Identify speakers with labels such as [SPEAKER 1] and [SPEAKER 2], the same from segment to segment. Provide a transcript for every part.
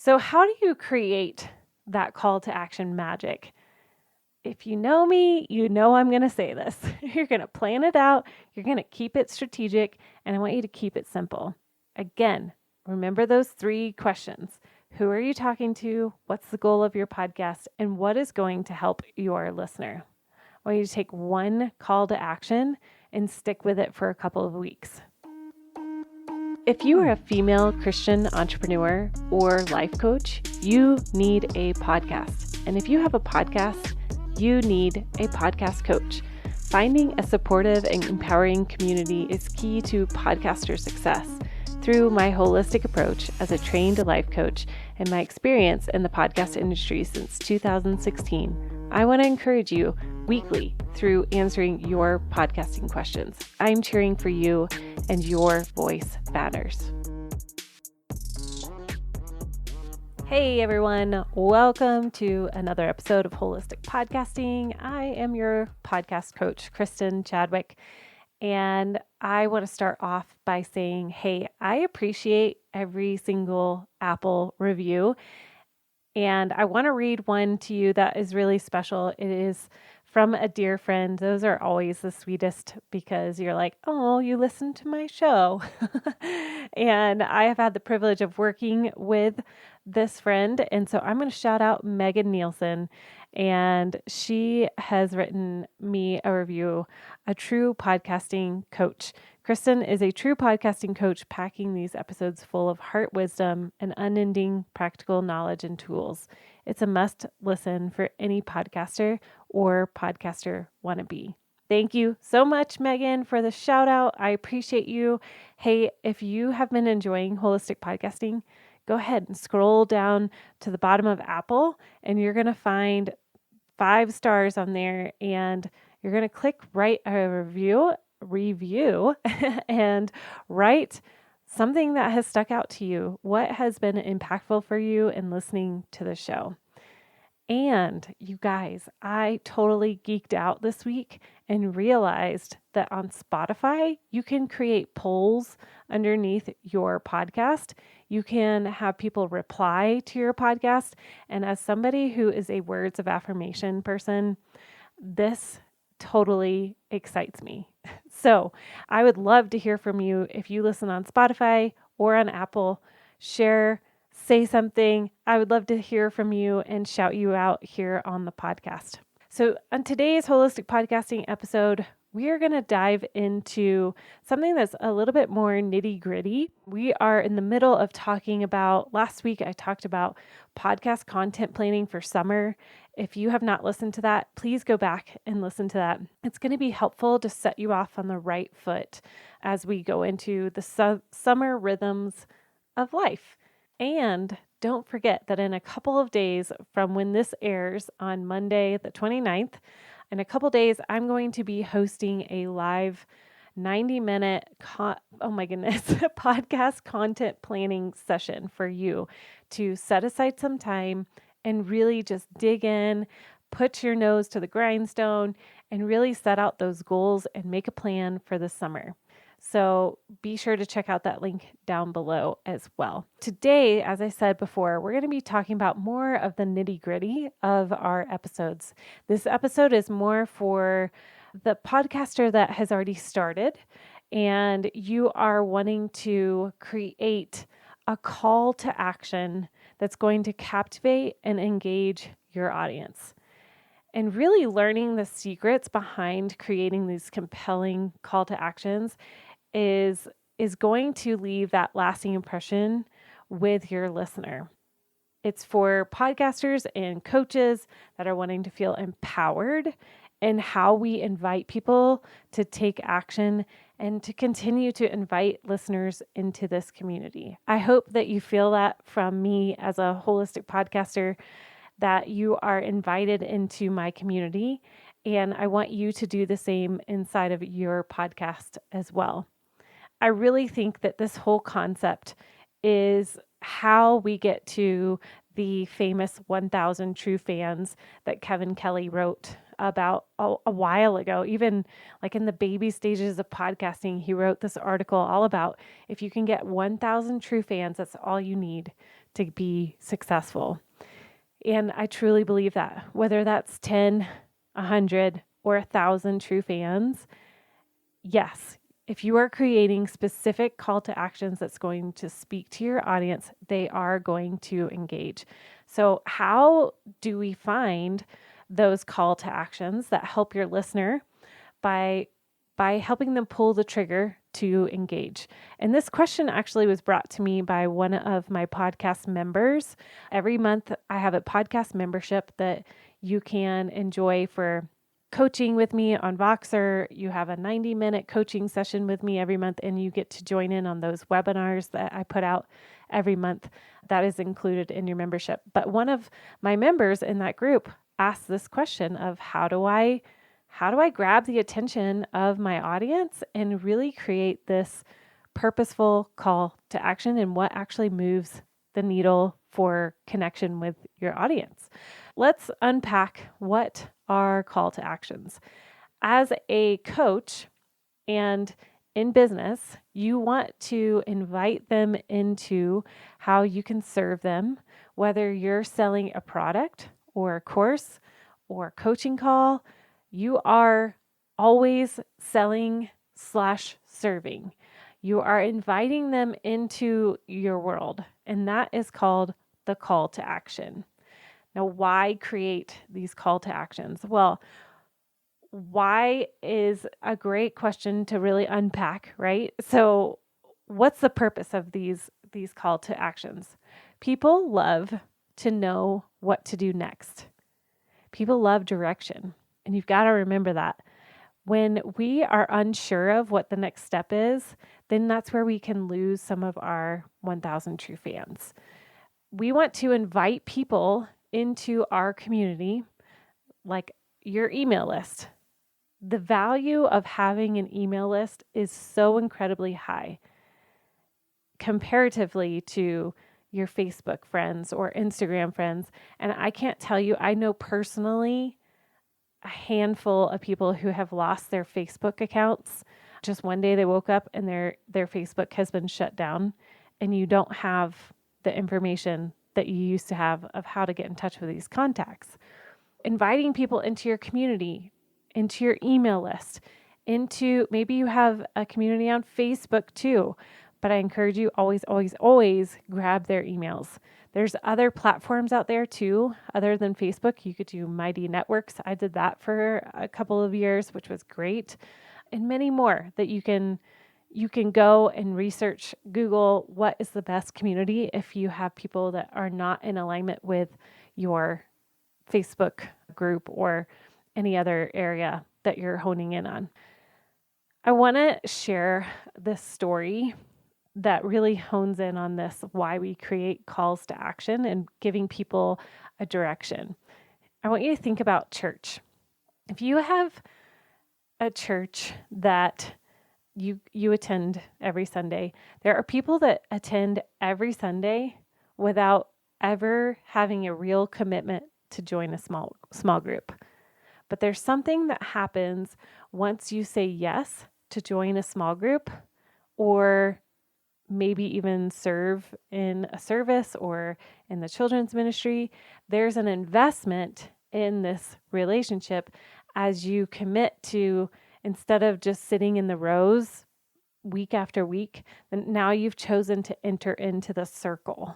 [SPEAKER 1] So how do you create that call to action magic? If you know me, you know I'm going to say this. You're going to plan it out. You're going to keep it strategic, and I want you to keep it simple. Again, remember those 3 questions. Who are you talking to? What's the goal of your podcast? And what is going to help your listener? I want you to take one call to action and stick with it for a couple of weeks. If you are a female Christian entrepreneur or life coach, you need a podcast. And if you have a podcast, you need a podcast coach. Finding a supportive and empowering community is key to podcaster success. Through my holistic approach as a trained life coach and my experience in the podcast industry since 2016, I want to encourage you weekly through answering your podcasting questions. I'm cheering for you, and your voice matters. Hey everyone, welcome to another episode of Holistic Podcasting. I am your podcast coach, Kristin Chadwick, and I want to start off by saying, hey, I appreciate every single Apple review, and I want to read one to you that is really special. It is from a dear friend. Those are always the sweetest because you're like, oh, you listen to my show. And I have had the privilege of working with this friend. And so I'm going to shout out Megan Nielsen. And she has written me a review, a true podcasting coach. Kristin is a true podcasting coach, packing these episodes full of heart wisdom and unending practical knowledge and tools. It's a must listen for any podcaster or podcaster wannabe. Thank you so much, Megan, for the shout out. I appreciate you. Hey, if you have been enjoying holistic podcasting, go ahead and scroll down to the bottom of Apple and you're going to find 5 stars on there, and you're going to click write a review and write something that has stuck out to you. What has been impactful for you in listening to the show? And you guys, I totally geeked out this week and realized that on Spotify, you can create polls underneath your podcast. You can have people reply to your podcast. And as somebody who is a words of affirmation person, this totally excites me. So I would love to hear from you. If you listen on Spotify or on Apple, share, say something. I would love to hear from you and shout you out here on the podcast. So on today's Holistic Podcasting episode, we are going to dive into something that's a little bit more nitty gritty. We are in the middle of talking about, last week I talked about podcast content planning for summer. If you have not listened to that, please go back and listen to that. It's going to be helpful to set you off on the right foot as we go into the summer rhythms of life. And don't forget that in a couple of days from when this airs on Monday, the 29th, in a couple days, I'm going to be hosting a live 90-minute, podcast content planning session for you to set aside some time and really just dig in, put your nose to the grindstone, and really set out those goals and make a plan for the summer. So be sure to check out that link down below as well. Today, as I said before, we're going to be talking about more of the nitty-gritty of our episodes. This episode is more for the podcaster that has already started and you are wanting to create a call to action that's going to captivate and engage your audience. And really learning the secrets behind creating these compelling call to actions is going to leave that lasting impression with your listener. It's for podcasters and coaches that are wanting to feel empowered in how we invite people to take action and to continue to invite listeners into this community. I hope that you feel that from me as a holistic podcaster, that you are invited into my community, and I want you to do the same inside of your podcast as well. I really think that this whole concept is how we get to the famous 1,000 True Fans that Kevin Kelly wrote about a while ago. Even like in the baby stages of podcasting, he wrote this article all about if you can get 1,000 true fans, that's all you need to be successful. And I truly believe that, whether that's 10, 100, or 1,000 true fans, yes, if you are creating specific call to actions that's going to speak to your audience, they are going to engage. So how do we find those call to actions that help your listener? By helping them pull the trigger to engage. And this question actually was brought to me by one of my podcast members. Every month I have a podcast membership that you can enjoy for coaching with me on Voxer. You have a 90-minute coaching session with me every month, and you get to join in on those webinars that I put out every month. That is included in your membership. But one of my members in that group asked this question of how do I grab the attention of my audience and really create this purposeful call to action, and what actually moves the needle for connection with your audience? Let's unpack what are call to actions. As a coach and in business, you want to invite them into how you can serve them, whether you're selling a product or a course or a coaching call. You are always selling/serving. You are inviting them into your world, and that is called the call to action. Now, why create these call to actions? Well, why is a great question to really unpack, right? So, what's the purpose of these call to actions? People love to know what to do next. People love direction. And you've got to remember that. When we are unsure of what the next step is, then that's where we can lose some of our 1,000 true fans. We want to invite people into our community, like your email list. The value of having an email list is so incredibly high comparatively to your Facebook friends or Instagram friends. And I can't tell you, I know personally a handful of people who have lost their Facebook accounts. Just one day they woke up and their Facebook has been shut down, and you don't have the information that you used to have of how to get in touch with these contacts. Inviting people into your community, into your email list, into maybe you have a community on Facebook too, but I encourage you always grab their emails. There's other platforms out there too, other than Facebook. You could do Mighty Networks. I did that for a couple of years, which was great, and many more that you can go and research, Google what is the best community if you have people that are not in alignment with your Facebook group or any other area that you're honing in on. I want to share this story that really hones in on this, why we create calls to action and giving people a direction. I want you to think about church. If you have a church that you attend every Sunday, there are people that attend every Sunday without ever having a real commitment to join a small group. But there's something that happens once you say yes to join a small group, or maybe even serve in a service or in the children's ministry. There's an investment in this relationship as you commit to, instead of just sitting in the rows week after week, then now you've chosen to enter into the circle.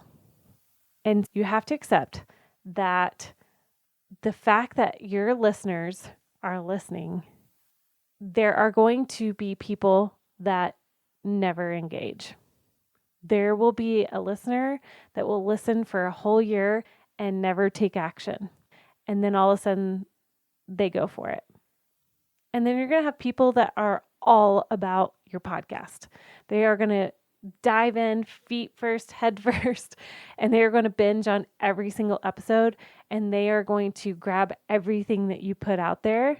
[SPEAKER 1] And you have to accept that the fact that your listeners are listening, there are going to be people that never engage. There will be a listener that will listen for a whole year and never take action. And then all of a sudden they go for it. And then you're going to have people that are all about your podcast. They are going to dive in feet first, head first, and they are going to binge on every single episode, and they are going to grab everything that you put out there.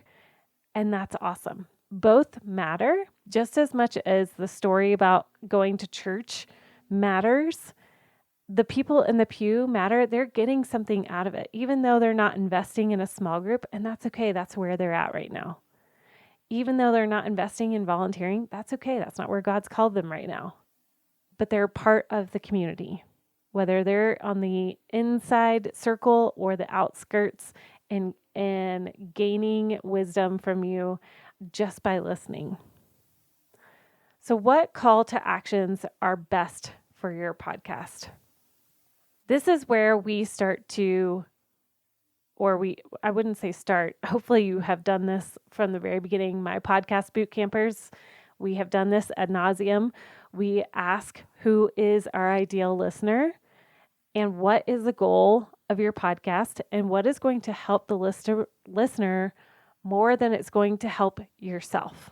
[SPEAKER 1] And that's awesome. Both matter just as much as the story about going to church matters. The people in the pew matter. They're getting something out of it, even though they're not investing in a small group, and that's okay. That's where they're at right now. Even though they're not investing in volunteering, that's okay. That's not where God's called them right now. But they're part of the community. whether they're on the inside circle or the outskirts, and gaining wisdom from you just by listening. So, what call to actions are best for your podcast? This is where we start to, I wouldn't say start. Hopefully, you have done this from the very beginning. My podcast boot campers, we have done this ad nauseum. We ask who is our ideal listener and what is the goal of your podcast and what is going to help the listener more than it's going to help yourself.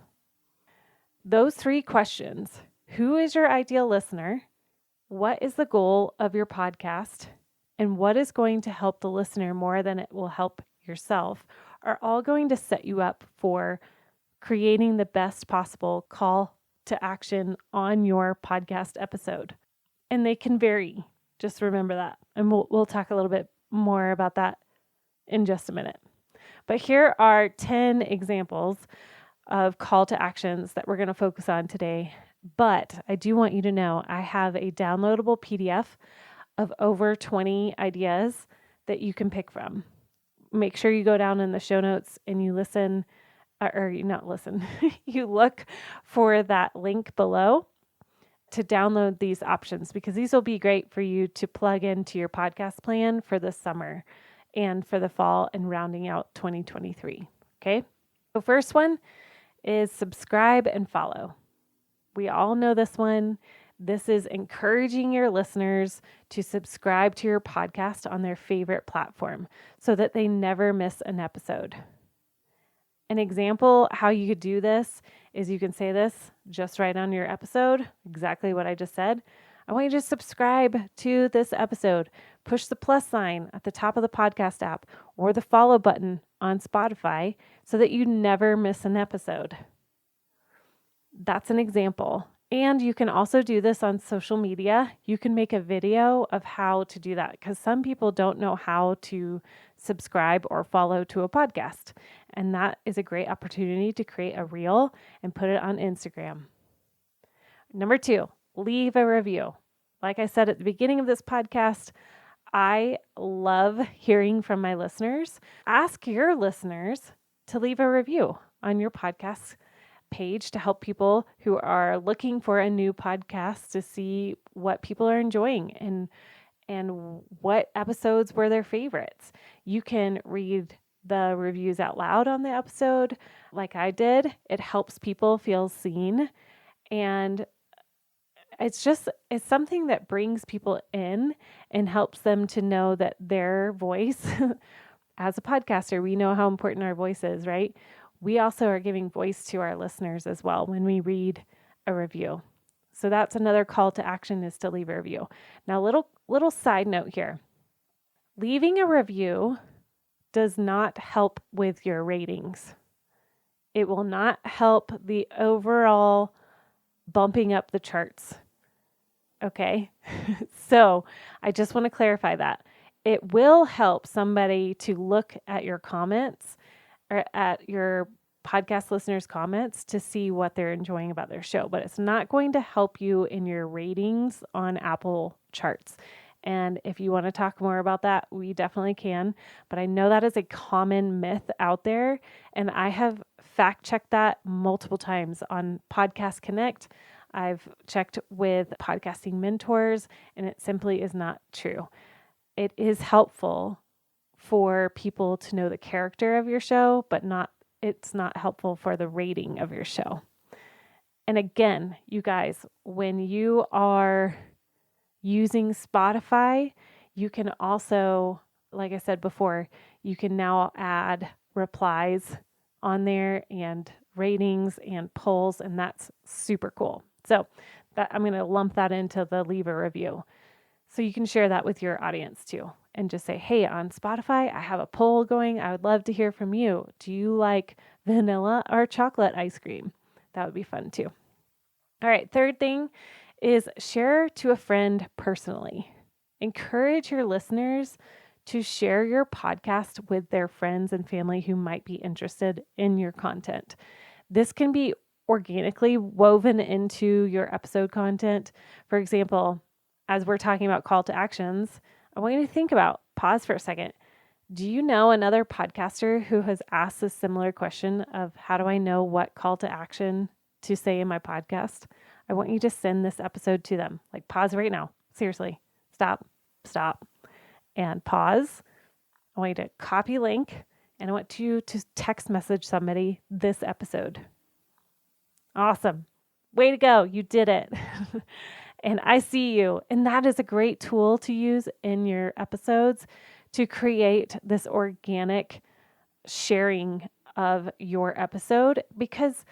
[SPEAKER 1] Those three questions: who is your ideal listener? What is the goal of your podcast? And what is going to help the listener more than it will help yourself, are all going to set you up for creating the best possible call to action on your podcast episode. And they can vary. Just remember that. And we'll talk a little bit more about that in just a minute. But here are 10 examples of call to actions that we're going to focus on today. But I do want you to know I have a downloadable PDF of over 20 ideas that you can pick from. Make sure you go down in the show notes and you listen, or not listen, you look for that link below to download these options, because these will be great for you to plug into your podcast plan for the summer and for the fall and rounding out 2023. Okay. So first one is subscribe and follow. We all know this one. This is encouraging your listeners to subscribe to your podcast on their favorite platform so that they never miss an episode. An example how you could do this is you can say this just right on your episode, exactly what I just said. I want you to subscribe to this episode. Push the plus sign at the top of the podcast app or the follow button on Spotify so that you never miss an episode. That's an example. And you can also do this on social media. You can make a video of how to do that, because some people don't know how to subscribe or follow to a podcast. And that is a great opportunity to create a reel and put it on Instagram. Number 2, leave a review. Like I said at the beginning of this podcast, I love hearing from my listeners. Ask your listeners to leave a review on your podcast page to help people who are looking for a new podcast to see what people are enjoying and what episodes were their favorites. You can read the reviews out loud on the episode like I did. It helps people feel seen, and it's something that brings people in and helps them to know that their voice as a podcaster, we know how important our voice is, right? We also are giving voice to our listeners as well when we read a review. So that's another call to action, is to leave a review. Now, little side note here. Leaving a review does not help with your ratings. It will not help the overall bumping up the charts. Okay? So I just want to clarify that. It will help somebody to look at your comments or at your podcast listeners' comments to see what they're enjoying about their show, but it's not going to help you in your ratings on Apple charts. And if you want to talk more about that, we definitely can. But I know that is a common myth out there, and I have fact-checked that multiple times on Podcast Connect. I've checked with podcasting mentors, and it simply is not true. It is helpful for people to know the character of your show, but it's not helpful for the rating of your show. And again, you guys, when you are using Spotify, you can also, like I said before, you can now add replies on there and ratings and polls, and that's super cool. So I'm going to lump that into the leave a review. So you can share that with your audience too, and just say, hey, on Spotify, I have a poll going. I would love to hear from you. Do you like vanilla or chocolate ice cream? That would be fun too. All right, third thing is share to a friend personally. Encourage your listeners to share your podcast with their friends and family who might be interested in your content. This can be organically woven into your episode content. For example, as we're talking about call to actions, I want you to think about, pause for a second. Do you know another podcaster who has asked a similar question of how do I know what call to action to say in my podcast? I want you to send this episode to them. Like, pause right now. Seriously. Stop, and pause. I want you to copy link, and I want you to text message somebody this episode. Awesome. Way to go. You did it. And I see you. And that is a great tool to use in your episodes to create this organic sharing of your episode. Because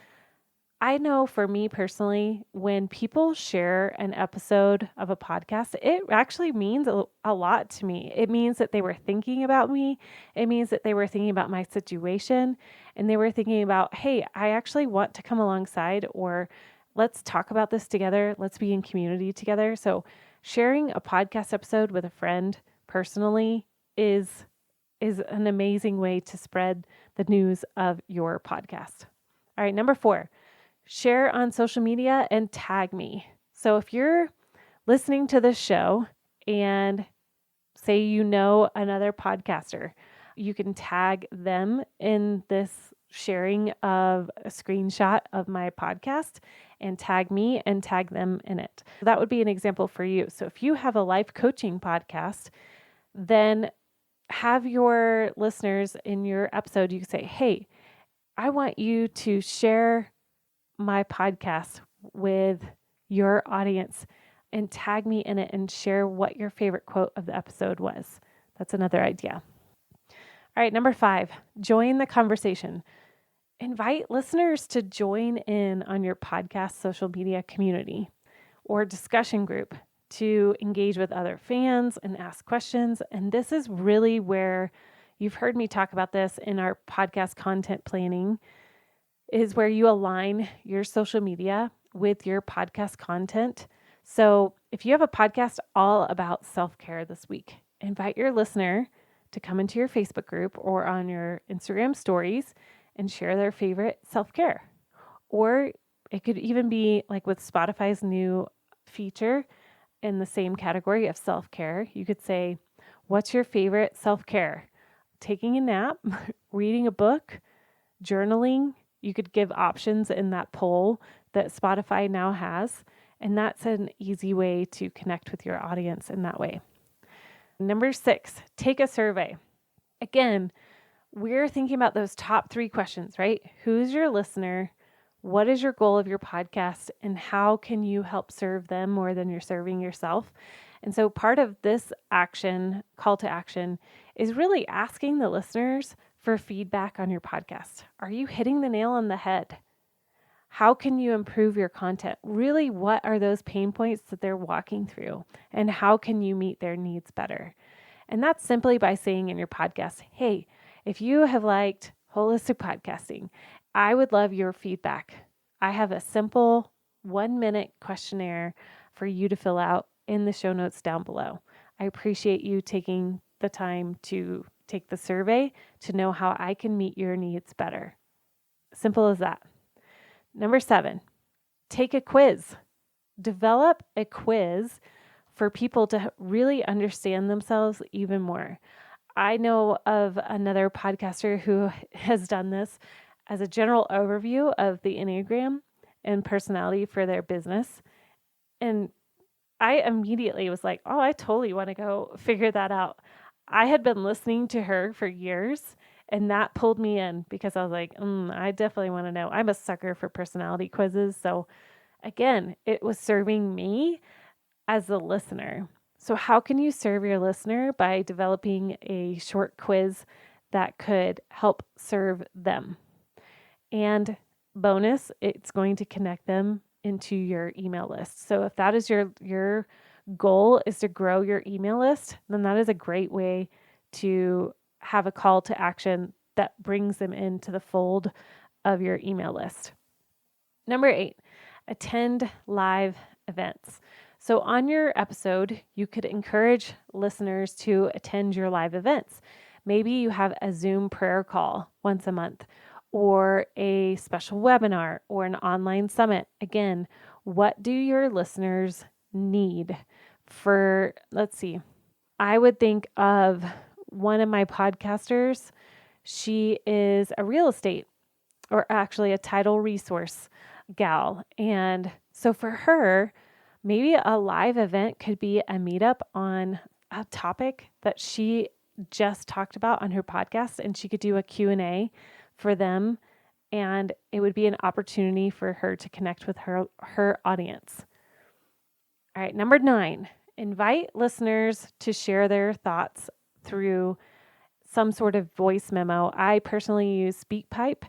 [SPEAKER 1] I know for me personally, when people share an episode of a podcast, it actually means a lot to me. It means that they were thinking about me. It means that they were thinking about my situation, and they were thinking about, hey, I actually want to come alongside, or let's talk about this together. Let's be in community together. So sharing a podcast episode with a friend personally is an amazing way to spread the news of your podcast. All right, number 4. Share on social media and tag me. So if you're listening to this show and say you know another podcaster, you can tag them in this sharing of a screenshot of my podcast and tag me and tag them in it. That would be an example for you. So if you have a life coaching podcast, then have your listeners in your episode, you can say, hey, I want you to share my podcast with your audience and tag me in it and share what your favorite quote of the episode was. That's another idea. All right, number 5, join the conversation. Invite listeners to join in on your podcast social media community or discussion group to engage with other fans and ask questions. And this is really where you've heard me talk about this in our podcast content planning, is where you align your social media with your podcast content. So if you have a podcast all about self-care this week, invite your listener to come into your Facebook group or on your Instagram stories and share their favorite self-care. Or it could even be like with Spotify's new feature in the same category of self-care. You could say, what's your favorite self-care? Taking a nap, reading a book, journaling. You could give options in that poll that Spotify now has, and that's an easy way to connect with your audience in that way. Number 6, take a survey. Again, we're thinking about those top 3 questions, right? Who's your listener? What is your goal of your podcast? And how can you help serve them more than you're serving yourself? And so part of this action, call to action, is really asking the listeners for feedback on your podcast. Are you hitting the nail on the head? How can you improve your content? Really, what are those pain points that they're walking through? And how can you meet their needs better? And that's simply by saying in your podcast, hey, if you have liked holistic podcasting, I would love your feedback. I have a simple 1-minute questionnaire for you to fill out in the show notes down below. I appreciate you taking the time to take the survey to know how I can meet your needs better. Simple as that. Number 7, take a quiz. Develop a quiz for people to really understand themselves even more. I know of another podcaster who has done this as a general overview of the Enneagram and personality for their business. And I immediately was like, oh, I totally want to go figure that out. I had been listening to her for years, and that pulled me in because I was like, I definitely want to know. I'm a sucker for personality quizzes. So again, it was serving me as a listener. So how can you serve your listener? By developing a short quiz that could help serve them. And bonus, it's going to connect them into your email list. So if that is your goal is to grow your email list, then that is a great way to have a call to action that brings them into the fold of your email list. Number 8, attend live events. So on your episode, you could encourage listeners to attend your live events. Maybe you have a Zoom prayer call once a month, or a special webinar, or an online summit. Again, what do your listeners need let's see, I would think of one of my podcasters. She is a real estate, or actually a title resource gal. And so for her, maybe a live event could be a meetup on a topic that she just talked about on her podcast, and she could do a Q&A for them, and it would be an opportunity for her to connect with her audience. All right, number 9, invite listeners to share their thoughts through some sort of voice memo. I personally use SpeakPipe,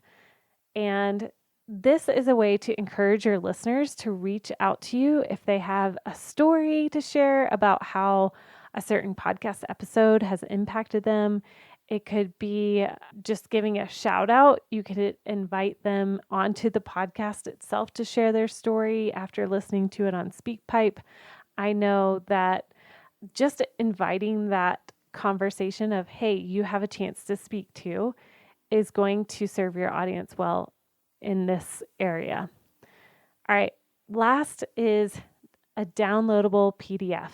[SPEAKER 1] and this is a way to encourage your listeners to reach out to you if they have a story to share about how a certain podcast episode has impacted them. It could be just giving a shout out. You could invite them onto the podcast itself to share their story after listening to it on SpeakPipe. I know that just inviting that conversation of, hey, you have a chance to speak to, is going to serve your audience well in this area. All right, last is a downloadable PDF.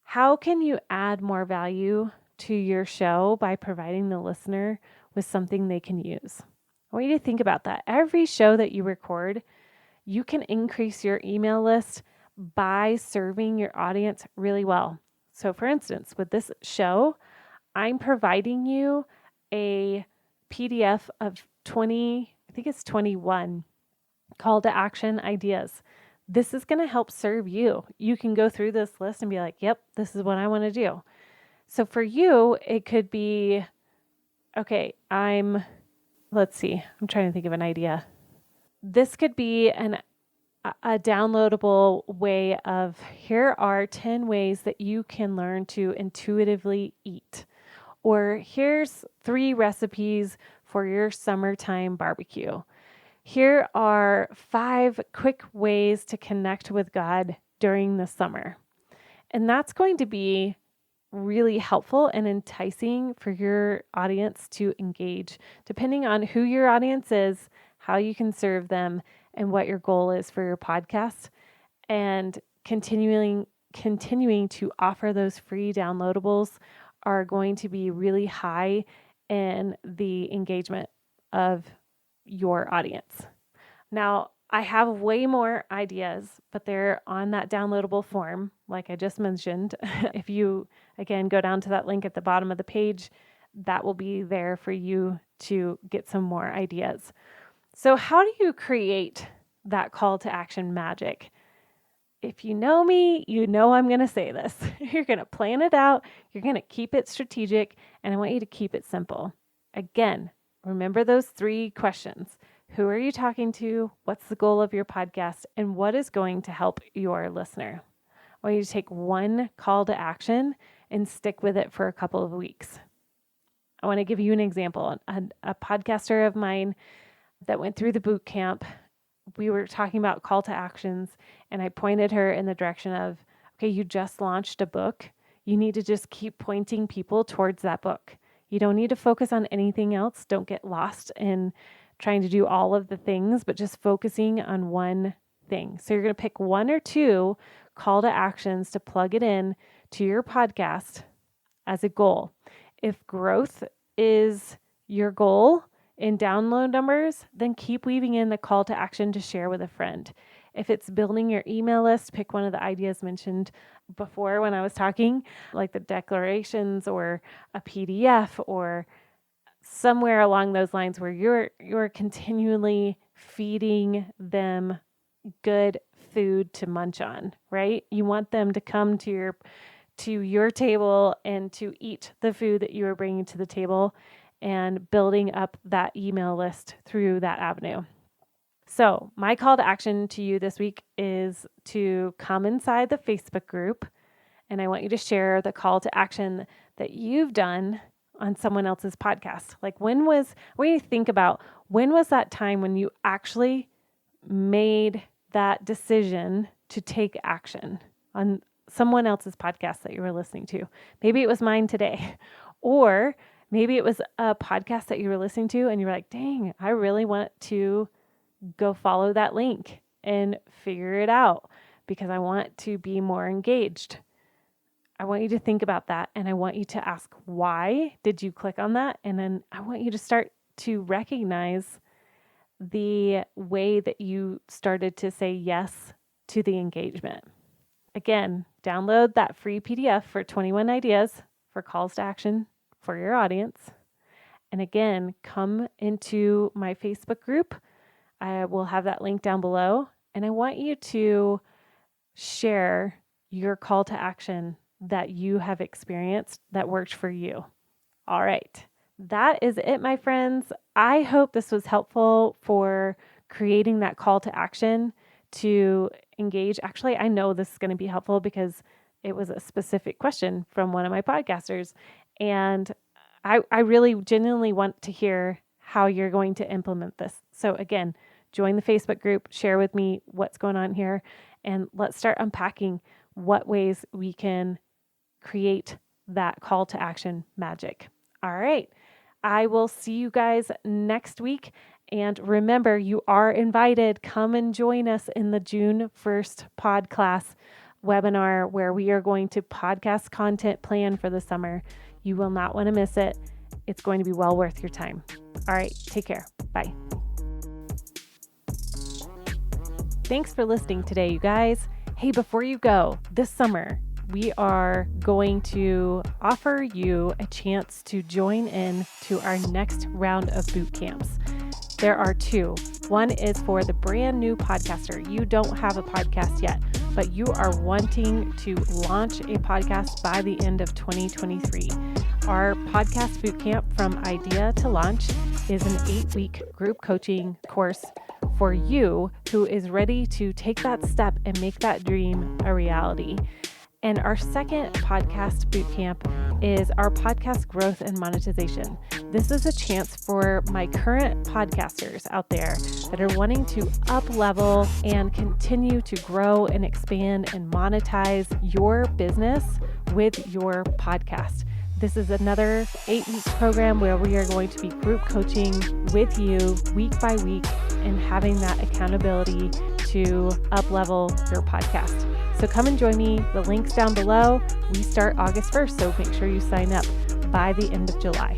[SPEAKER 1] How can you add more value to your show by providing the listener with something they can use? I want you to think about that. Every show that you record, you can increase your email list by serving your audience really well. So for instance, with this show, I'm providing you a PDF of 21 call to action ideas. This is going to help serve you. You can go through this list and be like, yep, this is what I want to do. So for you, it could be, okay, I'm trying to think of an idea. This could be a downloadable way of, here are 10 ways that you can learn to intuitively eat. Or here's 3 recipes for your summertime barbecue. Here are 5 quick ways to connect with God during the summer. And that's going to be really helpful and enticing for your audience to engage, depending on who your audience is, how you can serve them, and what your goal is for your podcast. And continuing to offer those free downloadables are going to be really high in the engagement of your audience. Now, I have way more ideas, but they're on that downloadable form, like I just mentioned. If you, again, go down to that link at the bottom of the page, that will be there for you to get some more ideas. So how do you create that call to action magic? If you know me, you know I'm going to say this. You're going to plan it out. You're going to keep it strategic, and I want you to keep it simple. Again, remember those 3 questions. Who are you talking to? What's the goal of your podcast? And what is going to help your listener? I want you to take one call to action and stick with it for a couple of weeks. I want to give you an example. A podcaster of mine that went through the boot camp, we were talking about call to actions, and I pointed her in the direction of, okay, you just launched a book. You need to just keep pointing people towards that book. You don't need to focus on anything else. Don't get lost in trying to do all of the things, but just focusing on one thing. So you're going to pick 1 or 2 call to actions to plug it in to your podcast as a goal. If growth is your goal in download numbers, then keep weaving in the call to action to share with a friend. If it's building your email list, pick one of the ideas mentioned before when I was talking, like the declarations or a PDF or somewhere along those lines where you're continually feeding them good food to munch on, right? You want them to come to your table and to eat the food that you are bringing to the table, and building up that email list through that avenue. So my call to action to you this week is to come inside the Facebook group, and I want you to share the call to action that you've done on someone else's podcast. Like when you think about, when was that time when you actually made that decision to take action on someone else's podcast that you were listening to? Maybe it was mine today, or maybe it was a podcast that you were listening to and you were like, dang, I really want to go follow that link and figure it out. because I want to be more engaged. I want you to think about that, and I want you to ask, why did you click on that? And then I want you to start to recognize the way that you started to say yes to the engagement. Again, download that free PDF for 21 ideas for calls to action for your audience. And again, come into my Facebook group. I will have that link down below. And I want you to share your call to action that you have experienced that worked for you. All right. That is it, my friends. I hope this was helpful for creating that call to action to engage. Actually, I know this is going to be helpful because it was a specific question from one of my podcasters. And I really genuinely want to hear how you're going to implement this. So again, join the Facebook group, share with me what's going on here, and let's start unpacking what ways we can create that call to action magic. All right. I will see you guys next week. And remember, you are invited. Come and join us in the June 1st pod class webinar where we are going to podcast content plan for the summer. You will not want to miss it. It's going to be well worth your time. All right. Take care. Bye. Thanks for listening today, you guys. Hey, before you go, this summer, we are going to offer you a chance to join in to our next round of boot camps. There are two. One is for the brand new podcaster. You don't have a podcast yet, but you are wanting to launch a podcast by the end of 2023. Our podcast boot camp from idea to launch is an 8-week group coaching course for you who is ready to take that step and make that dream a reality. And our second podcast bootcamp is our podcast growth and monetization. This is a chance for my current podcasters out there that are wanting to up level and continue to grow and expand and monetize your business with your podcast. This is another 8-week program where we are going to be group coaching with you week by week and having that accountability to up level your podcast. So come and join me. The link's down below. We start August 1st, so make sure you sign up by the end of July.